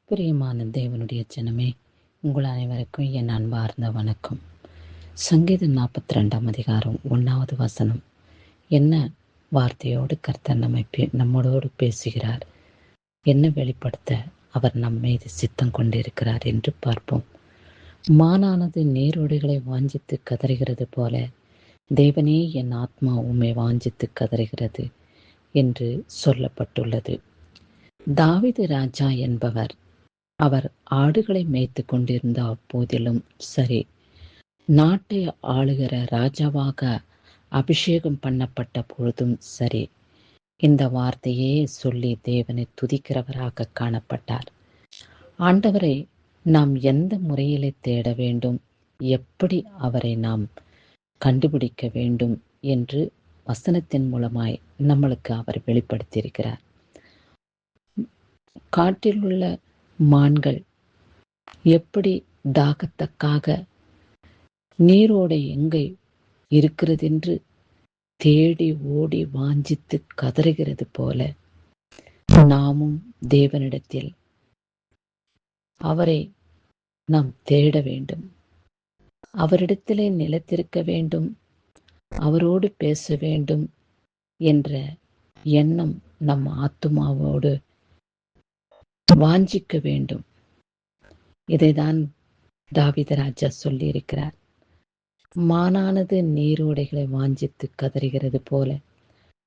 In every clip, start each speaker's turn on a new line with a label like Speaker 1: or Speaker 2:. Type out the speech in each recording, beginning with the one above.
Speaker 1: பிரியமான தேவனுடைய ஜனமே, உங்கள் அனைவருக்கும் என் அன்பார்ந்த வணக்கம். சங்கீதம் 42 அதிகாரம் 1வது வசனம். என்ன வார்த்தையோடு கர்த்தர் நம்மோடு பேசுகிறார், என்ன வெளிப்படுத்த அவர் நம் மீது சித்தம் கொண்டிருக்கிறார் என்று பார்ப்போம். மானானது நீரோடைகளை வாஞ்சித்து கதறுகிறது போல, தேவனே என் ஆத்மா உம்மை வாஞ்சித்து கதறுகிறது என்று சொல்லப்பட்டுள்ளது. தாவீது ராஜா என்பவர், அவர் ஆடுகளை மேய்த்து கொண்டிருந்த அப்போதிலும் சரி, நாட்டை ஆளுகிற ராஜாவாக அபிஷேகம் பண்ணப்பட்ட பொழுதும் சரி, இந்த வார்த்தையே சொல்லி தேவனை துதிக்கிறவராக காணப்பட்டார். ஆண்டவரை நாம் எந்த முறையிலே தேட வேண்டும், எப்படி அவரை நாம் கண்டுபிடிக்க வேண்டும் என்று வசனத்தின் மூலமாய் நம்மளுக்கு அவர் வெளிப்படுத்தியிருக்கிறார். காட்டில் உள்ள மான்கள் எப்படி தாகத்துக்காக நீரோடை எங்கே இருக்கிறதென்று தேடி ஓடி வாஞ்சித்து கதறுகிறது போல, நாமும் தேவனிடத்தில் அவரை நாம் தேட வேண்டும், அவரிடத்திலே நிலைத்திருக்க வேண்டும், அவரோடு பேச வேண்டும் என்ற எண்ணம் நம் ஆத்துமாவோடு வாஞ்சிக்க வேண்டும். இதைதான் தாவீது ராஜா சொல்லியிருக்கிறார். மானானது நீரோடைகளை வாஞ்சித்து கதறுகிறது போல,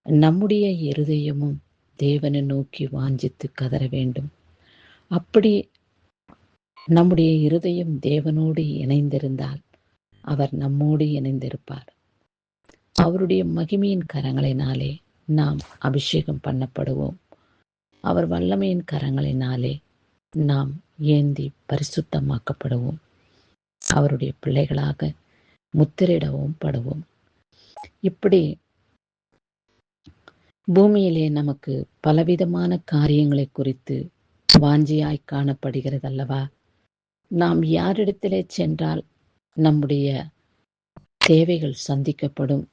Speaker 1: நம்முடைய இருதயமும் தேவனை நோக்கி வாஞ்சித்து கதற வேண்டும். அப்படி நம்முடைய இருதயம் தேவனோடு இணைந்திருந்தால் அவர் நம்மோடு இணைந்திருப்பார். அவருடைய மகிமையின் கரங்களினாலே நாம் அபிஷேகம் பண்ணப்படுவோம். அவர் வல்லமையின் கரங்களினாலே நாம் ஏந்தி பரிசுத்தமாக்கப்படுவோம். அவருடைய பிள்ளைகளாக முத்திரையிடவும் படுவோம். இப்படி பூமியிலே நமக்கு பலவிதமான காரியங்களை குறித்து வாஞ்சியாய் காணப்படுகிறது அல்லவா? நாம் யாரிடத்திலே சென்றால் நம்முடைய தேவைகள் சந்திக்கப்படும்,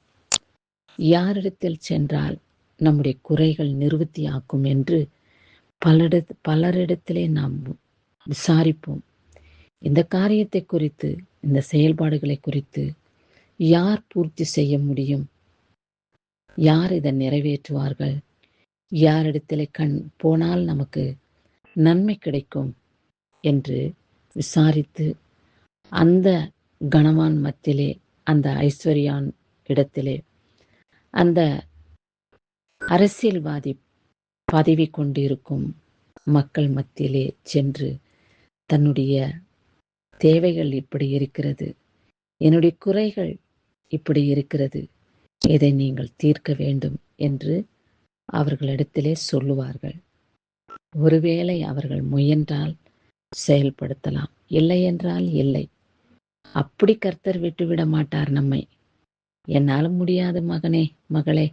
Speaker 1: யாரிடத்தில் சென்றால் நம்முடைய குறைகள் நிவர்த்தியாக்கும் என்று பலரிடத்திலே நாம் விசாரிப்போம். இந்த காரியத்தை குறித்து, இந்த செயல்பாடுகளை குறித்து யார் பூர்த்தி செய்ய முடியும், யார் இதை நிறைவேற்றுவார்கள், யாரிடத்திலே போனால் நமக்கு நன்மை கிடைக்கும் என்று விசாரித்து, அந்த கணவான் மத்தியிலே, அந்த ஐஸ்வர்யான் இடத்திலே, அந்த அரசியல்வாதி பதவி கொண்டிருக்கும் மக்கள் மத்தியிலே சென்று தன்னுடைய தேவைகள் இப்படி இருக்கிறது, என்னுடைய குறைகள் இப்படி இருக்கிறது, இதை நீங்கள் தீர்க்க வேண்டும் என்று அவர்களிடத்திலே சொல்லுவார்கள். ஒருவேளை அவர்கள் முயன்றால் செயல்படுத்தலாம், இல்லை என்றால் இல்லை. அப்படி கர்த்தர் விட்டுவிட மாட்டார் நம்மை. என்னால் முடியாது மகனே, மகளே,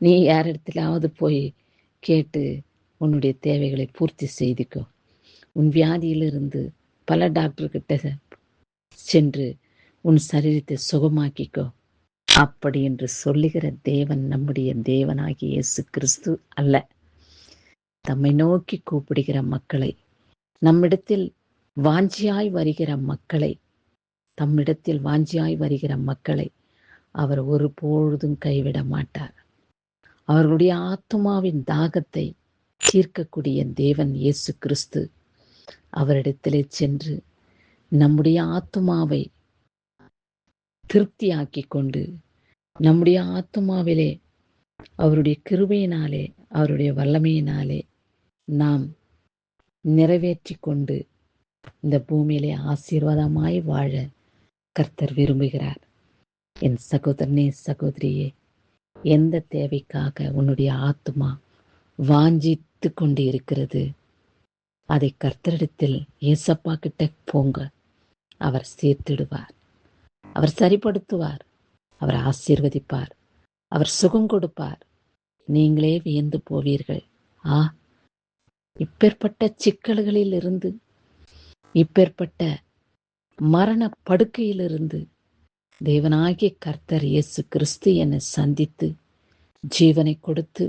Speaker 1: நீ யாரிடத்திலாவது போய் கேட்டு உன்னுடைய தேவைகளை பூர்த்தி செய்துக்கோ, உன் வியாதியிலிருந்து பல டாக்டர்கிட்ட சென்று உன் சரீரத்தை சுகமாக்கிக்கோ, அப்படி என்று சொல்லுகிற தேவன் நம்முடைய தேவனாகிய இயேசு கிறிஸ்து அல்ல. தம்மை நோக்கி கூப்பிடுகிற மக்களை, நம்மிடத்தில் வாஞ்சியாய் வருகிற மக்களை, தம்மிடத்தில் வாஞ்சியாய் வருகிற மக்களை அவர் ஒருபொழுதும் கைவிட மாட்டார். அவர்களுடைய ஆத்துமாவின் தாகத்தை தீர்க்கக்கூடிய தேவன் இயேசு கிறிஸ்து. அவரிடத்திலே சென்று நம்முடைய ஆத்துமாவை திருப்தியாக்கி கொண்டு, நம்முடைய ஆத்துமாவிலே அவருடைய கிருபையினாலே, அவருடைய வல்லமையினாலே நாம் நிறைவேற்றி கொண்டு இந்த பூமியிலே ஆசீர்வாதமாய் வாழ கர்த்தர் விரும்புகிறார். என் சகோதரனே, சகோதரியே, எந்த தேவைக்காக உன்னுடைய ஆத்துமா வாஞ்சித்து கொண்டு இருக்கிறது, அதை கர்த்தரிடத்தில் ஏசப்பா கிட்ட போங்க. அவர் சீர்த்திடுவார், அவர் சரிப்படுத்துவார், அவர் ஆசீர்வதிப்பார், அவர் சுகம் கொடுப்பார். நீங்களே வியந்து போவீர்கள். இப்பேற்பட்ட சிக்கல்களில் இருந்து, இப்பேற்பட்ட மரண படுக்கையிலிருந்து தேவனாகிய கர்த்தர் இயேசு கிறிஸ்து என்னை சந்தித்து ஜீவனை கொடுத்து,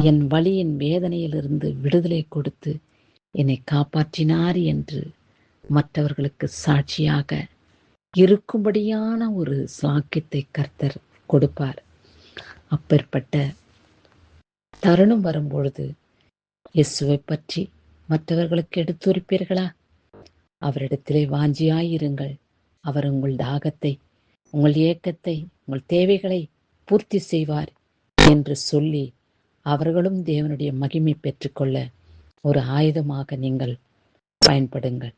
Speaker 1: என் வலியின் வேதனையிலிருந்து விடுதலை கொடுத்து என்னை காப்பாற்றினார் என்று மற்றவர்களுக்கு சாட்சியாக இருக்கும்படியான ஒரு சாக்கியத்தை கர்த்தர் கொடுப்பார். அப்பேற்பட்ட தருணம் வரும்பொழுது இயேசுவை பற்றி மற்றவர்களுக்கு எடுத்துரைப்பீர்களா? அவரிடத்திலே வாஞ்சியாயிருங்கள். அவர் உங்கள் தாகத்தை, உங்கள் ஏக்கத்தை, உங்கள் தேவைகளை பூர்த்தி செய்வார் என்று சொல்லி அவர்களும் தேவனுடைய மகிமை பெற்றுக்கொள்ள ஒரு ஆயுதமாக நீங்கள் பயன்படுங்கள்.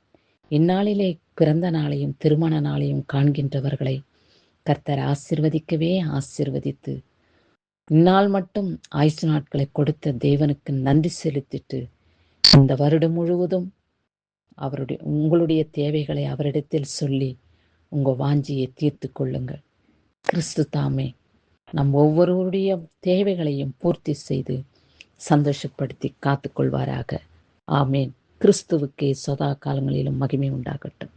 Speaker 1: இந்நாளிலே பிறந்த நாளையும் திருமண நாளையும் காண்கின்றவர்களை கர்த்தர் ஆசீர்வதிக்கவே ஆசீர்வதித்து இந்நாள் மட்டும் ஆயுசு நாட்களை கொடுத்த தேவனுக்கு நன்றி செலுத்திட்டு இந்த வருடம் முழுவதும் உங்களுடைய தேவைகளை அவரிடத்தில் சொல்லி உங்கள் வாஞ்சியை தீர்த்து கொள்ளுங்கள். கிறிஸ்து தாமே நம் ஒவ்வொருவருடைய தேவைகளையும் பூர்த்தி செய்து சந்தோஷப்படுத்தி காத்துக்கொள்வாராக. ஆமேன். கிறிஸ்துவுக்கே சதா காலங்களிலும் மகிமை உண்டாகட்டும்.